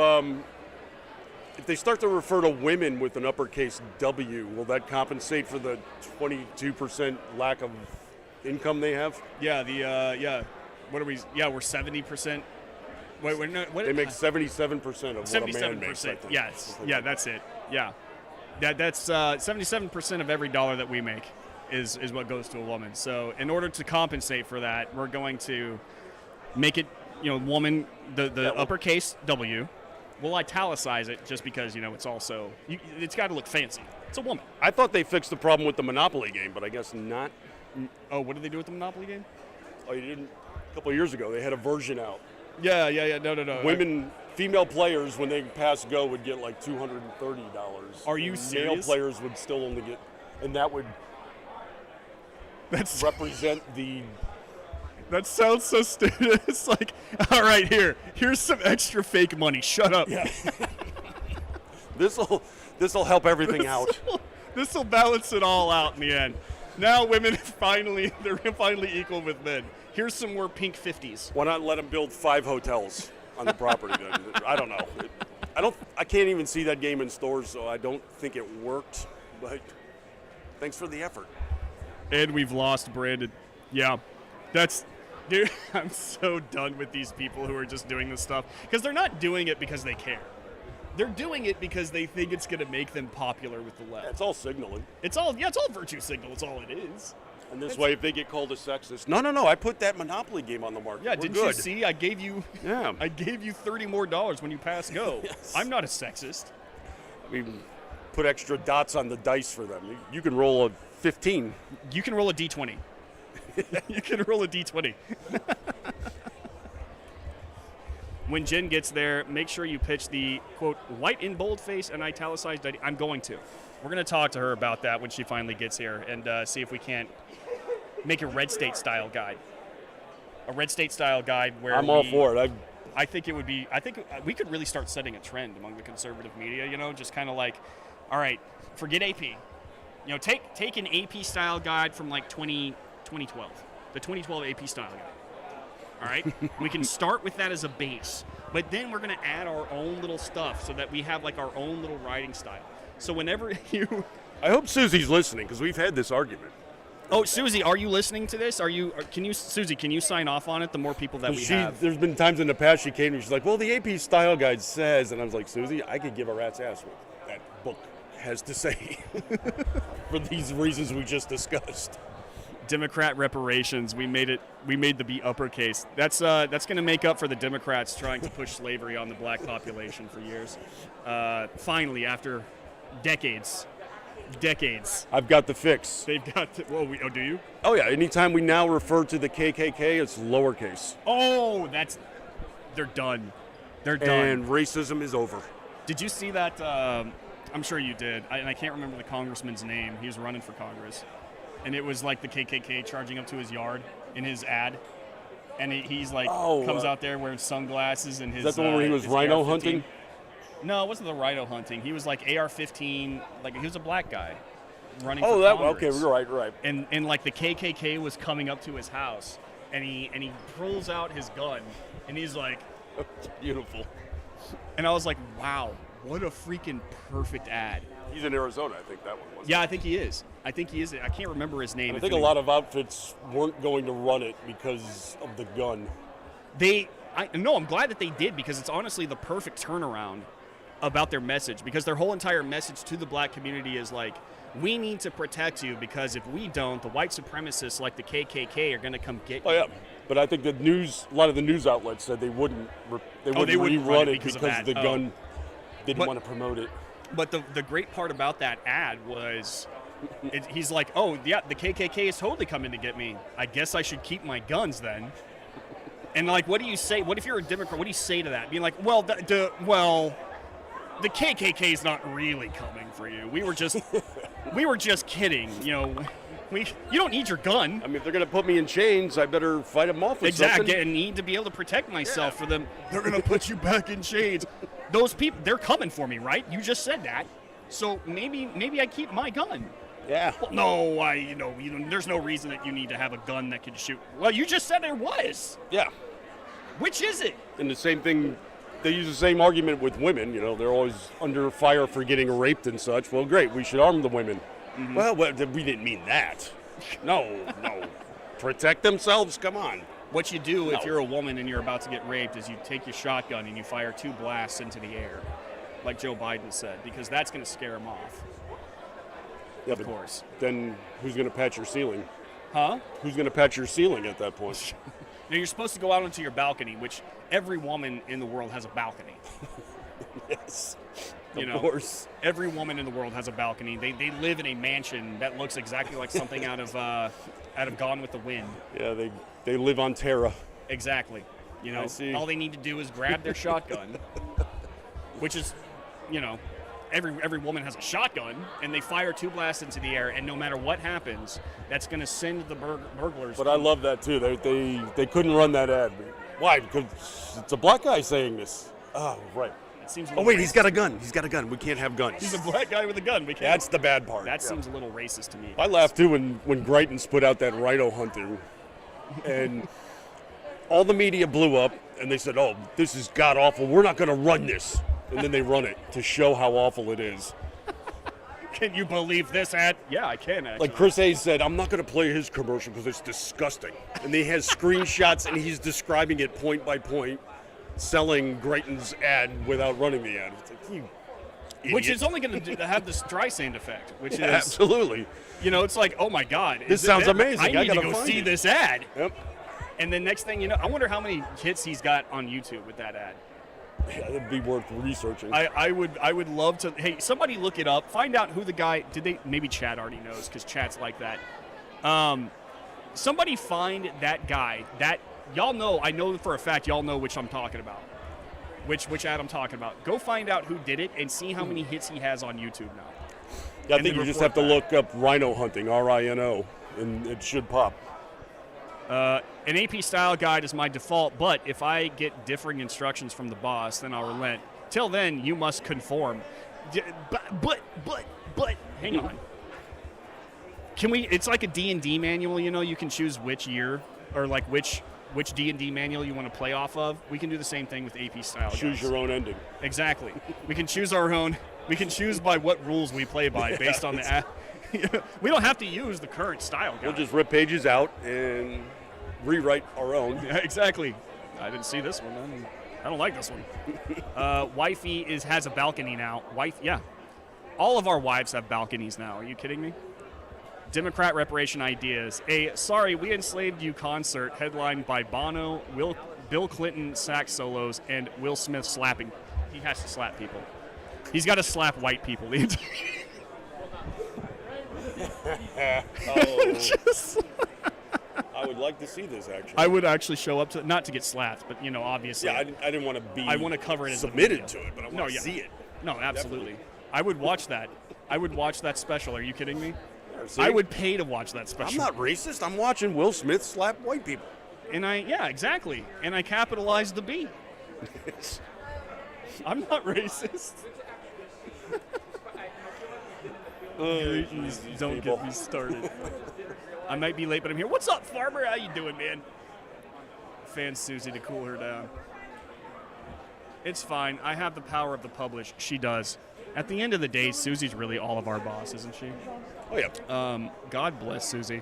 they start to refer to women with an uppercase W, will that compensate for the 22% lack of income they have? Yeah. Yeah. What are we? Yeah, we're 70%. Wait, we're not. What? They make 77% of what a man makes. I 77%. think. Yes. Yeah, that's it. Yeah. That's 77% of every dollar that we make is what goes to a woman. So in order to compensate for that, we're going to make it, woman, the uppercase W, We'll italicize it just because, it's also, it's got to look fancy. It's a woman. I thought they fixed the problem with the Monopoly game, but I guess not. Oh, what did they do with the Monopoly game? Oh, you didn't? A couple of years ago, they had a version out. Yeah. No. Female players, when they pass go, would get like $230. Are you serious? Male players would still only get, and that would represent the. That sounds so stupid. It's like, all right, here's some extra fake money. Shut up. Yeah. This'll help everything out. This will balance it all out in the end. Now women they're finally equal with men. Here's some more pink 50s. Why not let them build 5 hotels on the property then? I don't know. I can't even see that game in stores, so I don't think it worked. But thanks for the effort. And we've lost Brandon. Yeah, dude, I'm so done with these people who are just doing this stuff because they're not doing it because they care. They're doing it because they think it's going to make them popular with the left. It's all signaling. It's all virtue signal. It's all it is. And this way, if they get called a sexist, no, I put that Monopoly game on the market. Yeah, didn't you see? I gave you $30 more when you pass go. Yes. I'm not a sexist. We put extra dots on the dice for them. You can roll a 15. You can roll a D20. You can roll a D20. When Jen gets there, make sure you pitch the, quote, white in boldface and italicized ID. I'm going to. We're going to talk to her about that when she finally gets here and see if we can't make a red state style guide. A red state style guide where I'm all for it. I think it would be, I think we could really start setting a trend among the conservative media, just kind of like, all right, forget AP. Take an AP style guide from like 2012, the 2012 AP style guide. All right, we can start with that as a base, but then we're going to add our own little stuff so that we have like our own little writing style. So whenever I hope Susie's listening because we've had this argument. Oh, Susie, are you listening to this? Susie, can you sign off on it? The more people that we have. There's been times in the past she came and she's like, well, the AP style guide says, and I was like, Susie, I could give a rat's ass what that book has to say for these reasons we just discussed. Democrat reparations. We made the B uppercase. That's going to make up for the Democrats trying to push slavery on the black population for years. Finally, after decades. I've got the fix. They've got. Do you? Oh yeah. Anytime we now refer to the KKK, it's lowercase. Oh, they're done. They're done. And racism is over. Did you see that? I'm sure you did. And I can't remember the congressman's name. He was running for Congress. And it was like the KKK charging up to his yard in his ad. And he's like, comes out there wearing sunglasses and his. Is that the one where he was rhino AR-15. hunting? No, it wasn't the rhino hunting. He was like AR-15, like he was a black guy running for okay, Congress. right. And like the KKK was coming up to his house, and he pulls out his gun, and he's like, It's beautiful. And I was like, wow, what a freaking perfect ad. He's in Arizona, I think that one was. Yeah, I think he is. I can't remember his name. And I think a lot of outfits weren't going to run it because of the gun. I'm glad that they did, because it's honestly the perfect turnaround about their message, because their whole entire message to the black community is like, we need to protect you, because if we don't, the white supremacists like the KKK are going to come get you. Oh, yeah. But I think a lot of the news outlets said they wouldn't rerun it because the gun didn't want to promote it. But the great part about that ad was he's like, oh, yeah, the KKK is totally coming to get me. I guess I should keep my guns then. And, like, what do you say? What if you're a Democrat? What do you say to that? Being like, well, the KKK is not really coming for you. We were just kidding. You don't need your gun. I mean, if they're going to put me in chains, I better fight them off with something. Exactly. I need to be able to protect myself for them. They're going to put you back in chains. Those people, they're coming for me, right? You just said that. So maybe I keep my gun. Yeah. Well, no, there's no reason that you need to have a gun that can shoot. Well, you just said there was. Yeah. Which is it? And the same thing, they use the same argument with women. They're always under fire for getting raped and such. Well, great, we should arm the women. Mm-hmm. Well, we didn't mean that. No. Protect themselves, come on. What you do if you're a woman and you're about to get raped is you take your shotgun and you fire 2 blasts into the air, like Joe Biden said, because that's going to scare them off. Yeah, of course. Then who's going to patch your ceiling? Huh? Who's going to patch your ceiling at that point? Now, you're supposed to go out onto your balcony, which every woman in the world has a balcony. Yes. You know, Of course. every woman in the world has a balcony. They live in a mansion that looks exactly like something out of Gone with the Wind. Yeah, they live on Terra. Exactly. You know, I see. all they need to do is grab their shotgun, which is, you know, every woman has a shotgun, and they fire 2 blasts into the air, and no matter what happens, that's going to send the burglars. But I love that too. They couldn't run that ad. Why? Because it's a black guy saying this. Oh, right. It seems a Oh little wait, racist. he's got a gun. He's got a gun. We can't have guns. He's a black guy with a gun. We can't. That's the bad part. That seems a little racist to me. I laughed too when Greitens put out that rhino hunting, and all the media blew up, and they said, "Oh, this is god awful. We're not going to run this," and then they run it to show how awful it is. Can you believe this ad? Yeah, I can actually. Like Chris Hayes said, I'm not going to play his commercial because it's disgusting. And he has screenshots, and he's describing it point by point, selling Greitens' ad without running the ad. It's like, you idiot. Which is only going to have this dry sand effect, which is, Absolutely. you know, it's like, oh my God. This is it sounds that? amazing. I I need to gotta go find see it. this ad. Yep. And then next thing you know, I wonder how many hits he's got on YouTube with that ad. Yeah, that'd be worth researching. I would love to. Hey, somebody look it up. Find out who the guy. Did they? Maybe Chad already knows because Chad's like that. Somebody find that guy. That y'all know. I know for a fact y'all know which I'm talking about. Which ad I'm talking about. Go find out who did it and see how many hits he has on YouTube now. Yeah, I and think then you just report have to back. look up rhino hunting, RINO, and it should pop. An AP style guide is my default, but if I get differing instructions from the boss, then I'll relent. Till then, you must conform. But, hang on. Can we? It's like a D&D manual, you know. You can choose which year or like which D&D manual you want to play off of. We can do the same thing with AP style. Choose guides. your own ending. Exactly. We can choose our own. We can choose by what rules we play by based on the. We don't have to use the current style guide. We'll just rip pages out and rewrite our own. Yeah, exactly. I didn't see this one. I don't like this one. Wifey has a balcony now. Yeah. All of our wives have balconies now. Are you kidding me? Democrat reparation ideas. A "Sorry, We Enslaved You" concert headlined by Bono, Bill Clinton sax solos, and Will Smith slapping. He has to slap people. He's got to slap white people. I would like to see this, actually. I would actually show up to, not to get slapped, but, you know, obviously. Yeah, I didn't want to be I want to cover it as a submitted video. to it, but I want to see it. No, absolutely. I would watch that. I would watch that special. Are you kidding me? See? I would pay to watch that I'm special. not racist. I'm watching Will Smith slap white people. And yeah, exactly. And I capitalized the B. I'm not racist. Don't people. get me started. I might be late, but I'm here. What's up, Farmer? How you doing, man? Fan Susie to cool her down. It's fine. I have the power of the publish. She does. At the end of the day, Susie's really all of our boss, isn't she? Oh, yeah. God bless Susie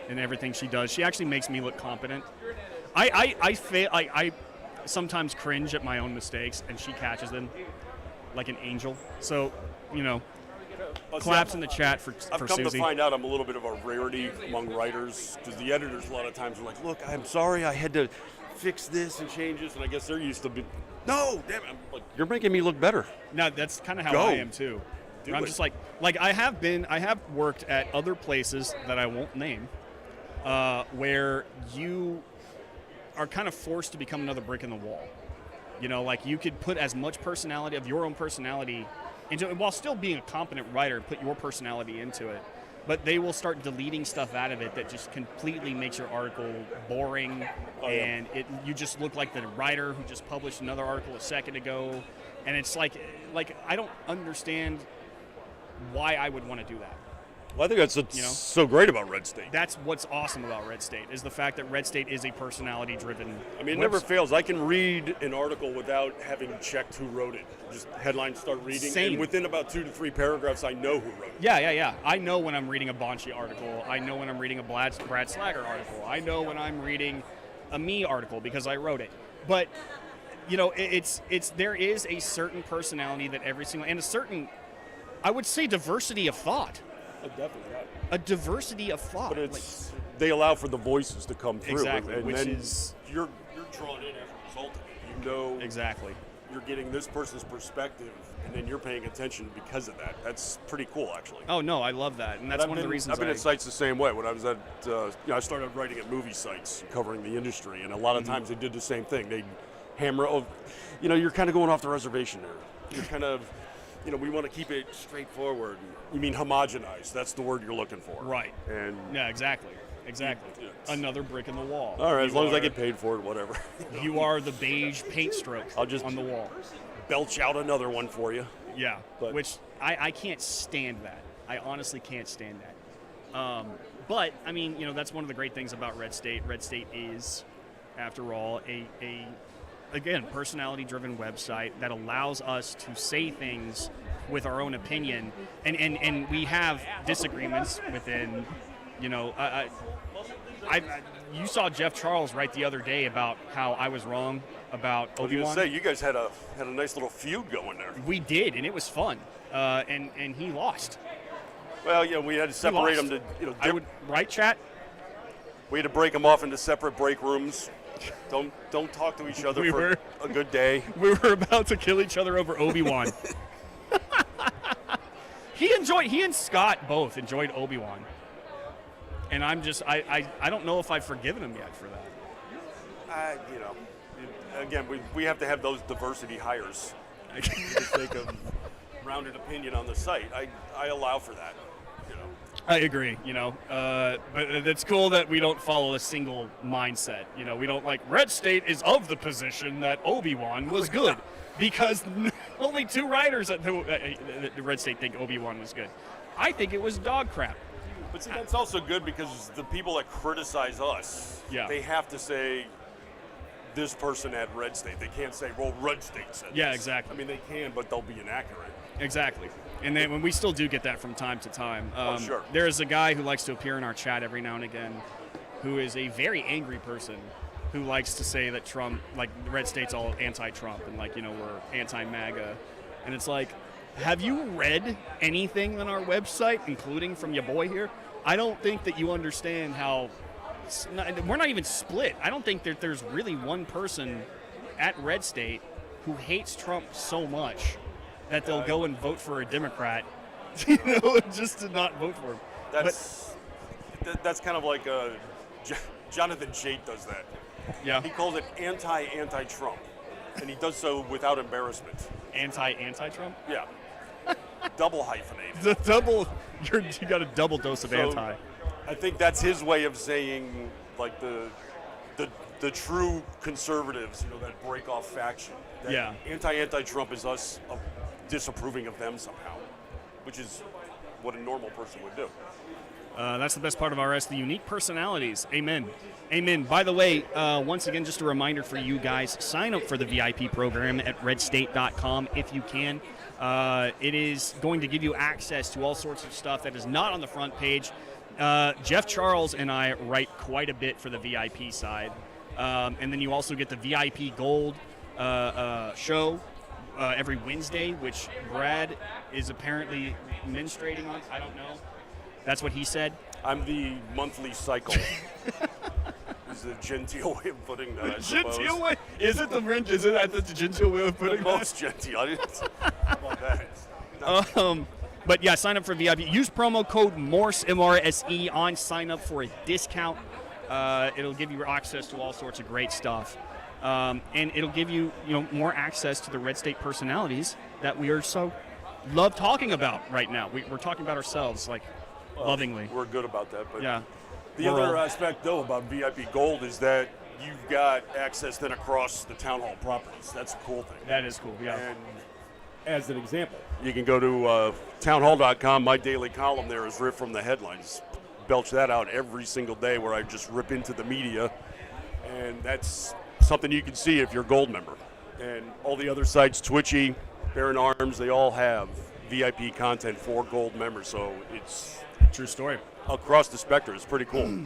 and everything she does. She actually makes me look competent. I sometimes cringe at my own mistakes, and she catches them like an angel. So, you know, claps in the chat for I've come Susie. to find out I'm a little bit of a rarity among writers because the editors a lot of times are like, look, I'm sorry I had to fix this and change this, and I guess they're used to be, no, damn it. I'm like, you're making me look better. No, that's kind of how Go. I am too. Do I'm it. just like I have worked at other places that I won't name, where you are kind of forced to become another brick in the wall. You know, like you could put as much personality of your own personality into it while still being a competent writer, put your personality into it. But they will start deleting stuff out of it that just completely makes your article boring, and you just look like the writer who just published another article a second ago. And it's like I don't understand why I would want to do that. Well, I think that's what's You know? so great about Red State. That's what's awesome about Red State is the fact that Red State is a personality-driven. I mean, it never fails. I can read an article without having checked who wrote it. Just headlines start reading, Same. and within about 2 to 3 paragraphs, I know who wrote it. Yeah. I know when I'm reading a Banshee article. I know when I'm reading a Brad Slager article. I know when I'm reading a me article because I wrote it. But you know, it's there is a certain personality that every single and a certain, I would say, diversity of thought. Definitely not. A diversity of thought. But it's they allow for the voices to come through. Exactly, and which then is you're drawn in as a result of it. You know exactly. you're getting this person's perspective, and then you're paying attention because of that. That's pretty cool, actually. Oh no, I love that, and that's one of the reasons I've been at sites the same way. When I was at, I started writing at movie sites, covering the industry, and a lot of times they did the same thing. They'd hammer, you're kind of going off the reservation there. You're kind of, we want to keep it straightforward. You mean homogenized? That's the word you're looking for. Right. And yeah, exactly. Another brick in the wall. All right, as long as I get paid for it, whatever. You are the beige paint stroke I'll just on the wall. Belch out another one for you. Yeah, But- which I can't stand that. I honestly can't stand that. But, I mean, that's one of the great things about Red State. Red State is, after all, a again, personality-driven website that allows us to say things with our own opinion. And we have disagreements within, you saw Jeff Charles write the other day about how I was wrong about I was going Obi-Wan. to say, you guys had a nice little feud going there. We did, and it was fun. And he lost. Well, we had to separate lost. them to, I would, right, chat? we had to break them off into separate break rooms. Don't talk to each other for a good day. We were about to kill each other over Obi-Wan. He and Scott both enjoyed Obi-Wan. And I'm just, I don't know if I've forgiven him yet for that. Again, we have to have those diversity hires for the sake of rounded opinion on the site. I allow for that. I agree, but it's cool that we don't follow a single mindset. We don't Red State is of the position that Obi-Wan was good because only 2 writers at the Red State think Obi-Wan was good. I think it was dog crap. But see, that's also good because the people that criticize us, they have to say this person at Red State. They can't say, well, Red State said Yeah, this. exactly. I mean, they can, but they'll be inaccurate. Exactly. And then when we still do get that from time to time. Sure. There is a guy who likes to appear in our chat every now and again who is a very angry person who likes to say that Trump, the Red State's all anti-Trump and we're anti-MAGA. And it's like, have you read anything on our website, including from your boy here? I don't think that you understand how we're not even split. I don't think that there's really one person at Red State who hates Trump so much that they'll go and vote for a Democrat, just to not vote for him. That's kind of like Jonathan Chait does that. Yeah. He calls it anti-Trump, and he does so without embarrassment. Anti-Trump? Yeah. Double hyphenated. You got a double dose of anti. I think that's his way of saying the true conservatives, that break off faction. That anti-Trump is us disapproving of them somehow, which is what a normal person would do. That's the best part of RS, the unique personalities. Amen. Amen. By the way, once again, just a reminder for you guys, sign up for the VIP program at redstate.com if you can. It is going to give you access to all sorts of stuff that is not on the front page. Jeff Charles and I write quite a bit for the VIP side. And then you also get the VIP Gold show every Wednesday, which Brad is apparently menstruating on. I don't know. That's what he said. I'm the monthly cycle. Is the genteel way of putting that, I suppose. Genteel way? Is it the genteel way of putting the that? most genteel. How about that? But yeah, sign up for VIP. Use promo code MORSE, MRSE, on sign up for a discount. It'll give you access to all sorts of great stuff. And it'll give you, more access to the Red State personalities that we are so love talking about right now. We're talking about ourselves, lovingly. We're good about that. But Yeah. the other aspect, though, about VIP Gold is that you've got access then across the town hall properties. That's a cool thing. That is cool, yeah. And As an example, you can go to townhall.com. My daily column there is ripped from the headlines. Belch that out every single day where I just rip into the media. And that's something you can see if you're a Gold member. And all the other sites, Twitchy, Baron Arms, they all have VIP content for Gold members. So it's True story. across the spectrum. It's pretty cool.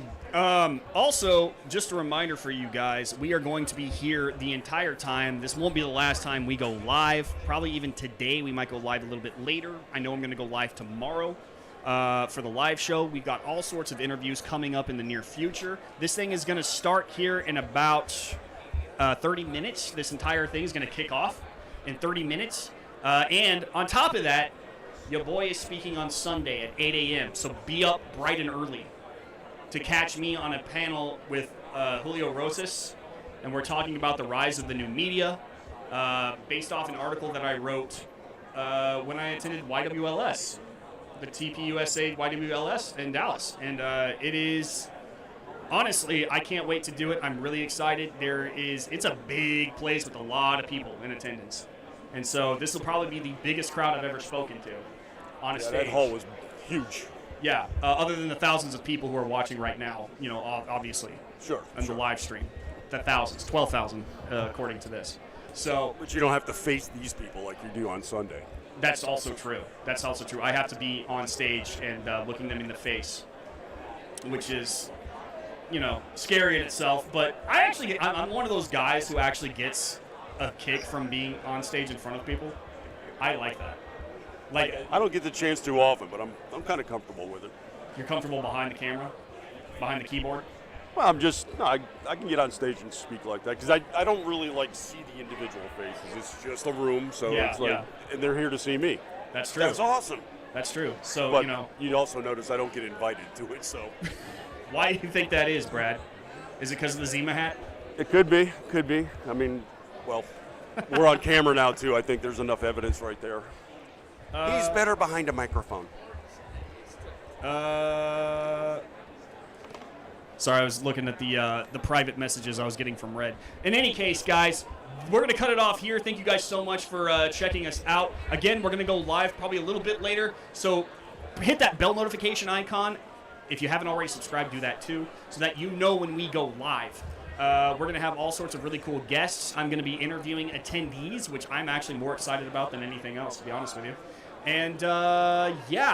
Also, just a reminder for you guys, we are going to be here the entire time. This won't be the last time we go live. Probably even today, we might go live a little bit later. I know I'm going to go live tomorrow for the live show. We've got all sorts of interviews coming up in the near future. This thing is going to start here in about 30 minutes. This entire thing is going to kick off. in 30 minutes. And on top of that, your boy is speaking on Sunday at 8 a.m. So be up bright and early to catch me on a panel with Julio Rosas, and we're talking about the rise of the new media, based off an article that I wrote when I attended YWLS, the TPUSA YWLS in Dallas. And it is, honestly, I can't wait to do it. I'm really excited. It's a big place with a lot of people in attendance. And so this will probably be the biggest crowd I've ever spoken to on a stage. That hall was huge. Yeah, other than the thousands of people who are watching right now, obviously. Sure. On the live stream. The thousands, 12,000 according to this. So, but you don't have to face these people like you do on Sunday. That's also true. That's also true. I have to be on stage and looking them in the face, which is, scary in itself. But I'm one of those guys who actually gets a kick from being on stage in front of people. I like that. I don't get the chance too often, but I'm kind of comfortable with it. You're comfortable behind the camera, behind the keyboard? Well, I can get on stage and speak like that because I don't really see the individual faces. It's just a room, so it's and they're here to see me. That's true. That's awesome. That's true. So, but you'd also notice I don't get invited to it, so. Why do you think that is, Brad? Is it because of the Zima hat? It could be. I mean, well, we're on camera now, too. I think there's enough evidence right there. He's better behind a microphone. Sorry, I was looking at the private messages I was getting from Red. In any case, guys, we're going to cut it off here. Thank you guys so much for checking us out. Again, we're going to go live probably a little bit later, so hit that bell notification icon. If you haven't already subscribed, do that too, so that you know when we go live. We're going to have all sorts of really cool guests. I'm going to be interviewing attendees, which I'm actually more excited about than anything else, to be honest with you. And,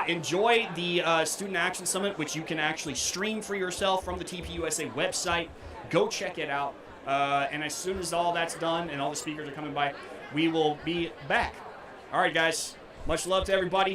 enjoy the Student Action Summit, which you can actually stream for yourself from the TPUSA website. Go check it out. And as soon as all that's done and all the speakers are coming by, we will be back. All right, guys. Much love to everybody.